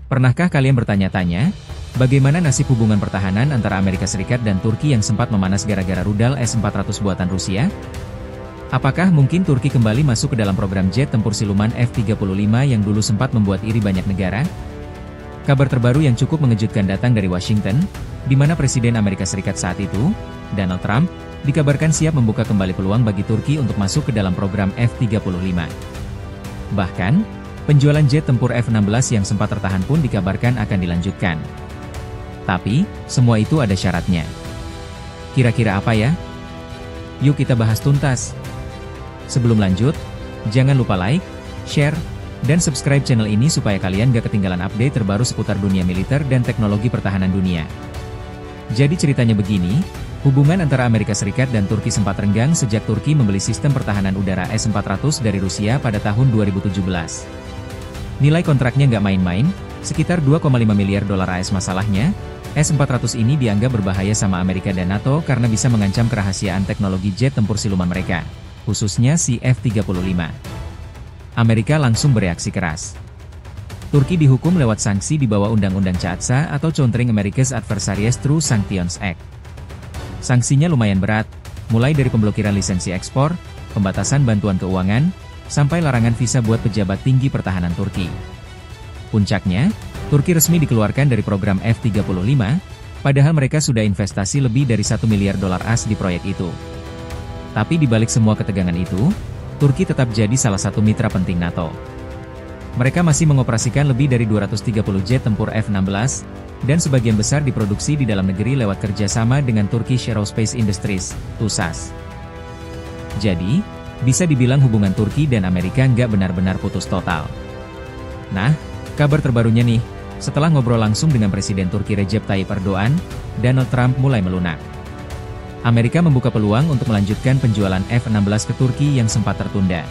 Pernahkah kalian bertanya-tanya, bagaimana nasib hubungan pertahanan antara Amerika Serikat dan Turki yang sempat memanas gara-gara rudal S-400 buatan Rusia? Apakah mungkin Turki kembali masuk ke dalam program jet tempur siluman F-35 yang dulu sempat membuat iri banyak negara? Kabar terbaru yang cukup mengejutkan datang dari Washington, di mana Presiden Amerika Serikat saat itu, Donald Trump, dikabarkan siap membuka kembali peluang bagi Turki untuk masuk ke dalam program F-35. Bahkan, penjualan jet tempur F-16 yang sempat tertahan pun dikabarkan akan dilanjutkan. Tapi, semua itu ada syaratnya. Kira-kira apa ya? Yuk kita bahas tuntas. Sebelum lanjut, jangan lupa like, share, dan subscribe channel ini supaya kalian gak ketinggalan update terbaru seputar dunia militer dan teknologi pertahanan dunia. Jadi ceritanya begini, hubungan antara Amerika Serikat dan Turki sempat renggang sejak Turki membeli sistem pertahanan udara S-400 dari Rusia pada tahun 2017. Nilai kontraknya nggak main-main, sekitar 2,5 miliar dolar AS. Masalahnya, S-400 ini dianggap berbahaya sama Amerika dan NATO karena bisa mengancam kerahasiaan teknologi jet tempur siluman mereka, khususnya si F-35. Amerika langsung bereaksi keras. Turki dihukum lewat sanksi di bawah Undang-Undang CAATSA atau Countering America's Adversaries Through Sanctions Act. Sanksinya lumayan berat, mulai dari pemblokiran lisensi ekspor, pembatasan bantuan keuangan, sampai larangan visa buat pejabat tinggi pertahanan Turki. Puncaknya, Turki resmi dikeluarkan dari program F-35, padahal mereka sudah investasi lebih dari 1 miliar dolar AS di proyek itu. Tapi di balik semua ketegangan itu, Turki tetap jadi salah satu mitra penting NATO. Mereka masih mengoperasikan lebih dari 230 jet tempur F-16, dan sebagian besar diproduksi di dalam negeri lewat kerjasama dengan Turkish Aerospace Industries, TUSAS. Jadi, bisa dibilang hubungan Turki dan Amerika nggak benar-benar putus total. Nah, kabar terbarunya nih, setelah ngobrol langsung dengan Presiden Turki Recep Tayyip Erdogan, Donald Trump mulai melunak. Amerika membuka peluang untuk melanjutkan penjualan F-16 ke Turki yang sempat tertunda.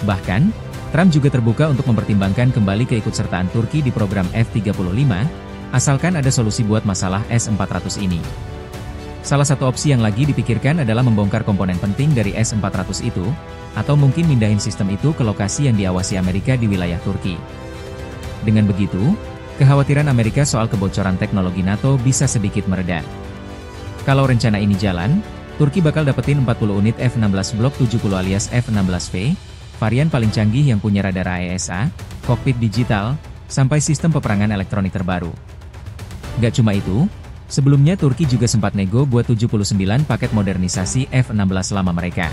Bahkan, Trump juga terbuka untuk mempertimbangkan kembali keikutsertaan Turki di program F-35, asalkan ada solusi buat masalah S-400 ini. Salah satu opsi yang lagi dipikirkan adalah membongkar komponen penting dari S-400 itu, atau mungkin mindahin sistem itu ke lokasi yang diawasi Amerika di wilayah Turki. Dengan begitu, kekhawatiran Amerika soal kebocoran teknologi NATO bisa sedikit mereda. Kalau rencana ini jalan, Turki bakal dapetin 40 unit F-16 Block 70 alias F-16V, varian paling canggih yang punya radar AESA, kokpit digital, sampai sistem peperangan elektronik terbaru. Gak cuma itu, sebelumnya Turki juga sempat nego buat 79 paket modernisasi F-16 lama mereka.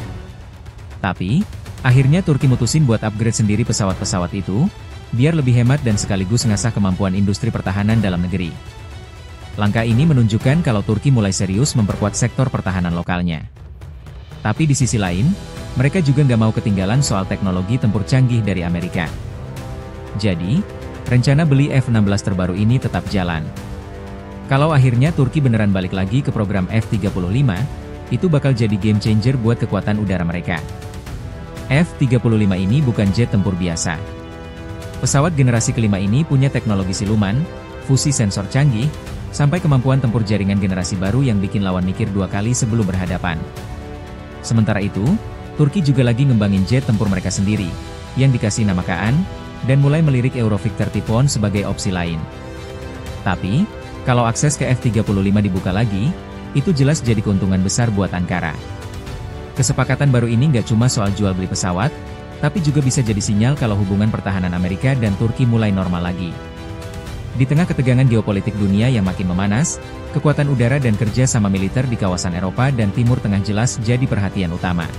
Tapi, akhirnya Turki mutusin buat upgrade sendiri pesawat-pesawat itu, biar lebih hemat dan sekaligus ngasah kemampuan industri pertahanan dalam negeri. Langkah ini menunjukkan kalau Turki mulai serius memperkuat sektor pertahanan lokalnya. Tapi di sisi lain, mereka juga nggak mau ketinggalan soal teknologi tempur canggih dari Amerika. Jadi, rencana beli F-16 terbaru ini tetap jalan. Kalau akhirnya Turki beneran balik lagi ke program F-35, itu bakal jadi game changer buat kekuatan udara mereka. F-35 ini bukan jet tempur biasa. Pesawat generasi kelima ini punya teknologi siluman, fusi sensor canggih, sampai kemampuan tempur jaringan generasi baru yang bikin lawan mikir 2 kali sebelum berhadapan. Sementara itu, Turki juga lagi ngembangin jet tempur mereka sendiri, yang dikasih nama Kaan, dan mulai melirik Eurovictor Typhoon sebagai opsi lain. Tapi, kalau akses ke F-35 dibuka lagi, itu jelas jadi keuntungan besar buat Ankara. Kesepakatan baru ini nggak cuma soal jual beli pesawat, tapi juga bisa jadi sinyal kalau hubungan pertahanan Amerika dan Turki mulai normal lagi. Di tengah ketegangan geopolitik dunia yang makin memanas, kekuatan udara dan kerja sama militer di kawasan Eropa dan Timur Tengah jelas jadi perhatian utama.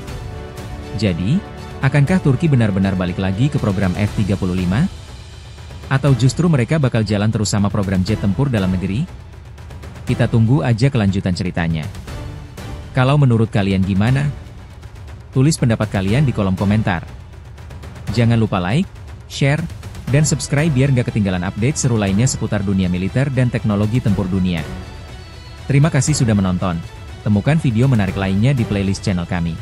Jadi, akankah Turki benar-benar balik lagi ke program F-35? Atau justru mereka bakal jalan terus sama program jet tempur dalam negeri? Kita tunggu aja kelanjutan ceritanya. Kalau menurut kalian gimana? Tulis pendapat kalian di kolom komentar. Jangan lupa like, share, dan subscribe biar nggak ketinggalan update seru lainnya seputar dunia militer dan teknologi tempur dunia. Terima kasih sudah menonton. Temukan video menarik lainnya di playlist channel kami.